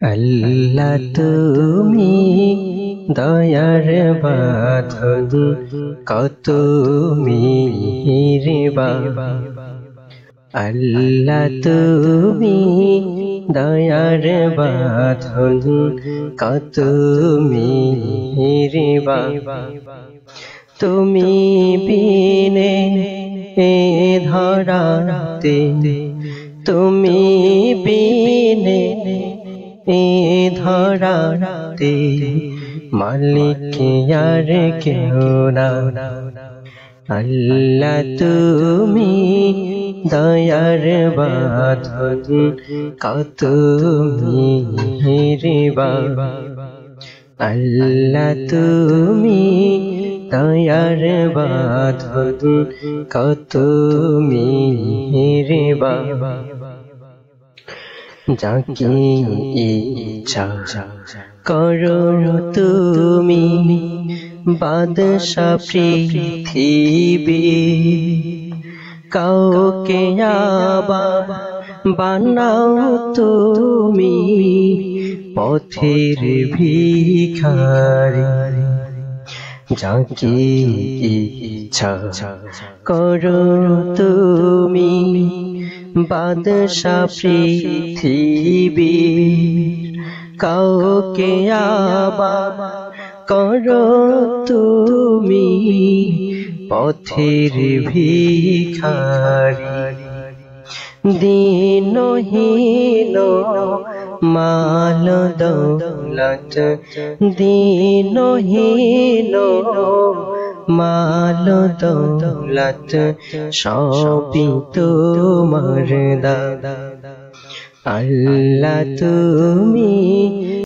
আল্লাহ তুমি দয়ার বাঁধন, কত মেহেরবান। আল্লাহ তুমি দয়ার বাঁধন, কত মেহেরবান। তুমি বিনে এ ধরাতে, তুমি বিনে এ ধরাতে মালিক আর কেউ না। আল্লাহ তুমি দয়ার বাঁধন, কত মেহেরবান। আল্লাহ তুমি দয়ার বাঁধন, কত মেহেরবান। যাকে ইচ্ছা করো তুমি বাদশা পৃথিবী, কাউকে আবার বানাও তুমি পথের ভিখারি। যাকে ইচ্ছা করো তুমি বাদশা পৃথিবী, কাউকে আবার করো তুমি পথের ভিখারি। দীনহীন মাল দৌলত, দীনহীন মাল দৌলত সবই তোমার দান। আল্লাহ তুমি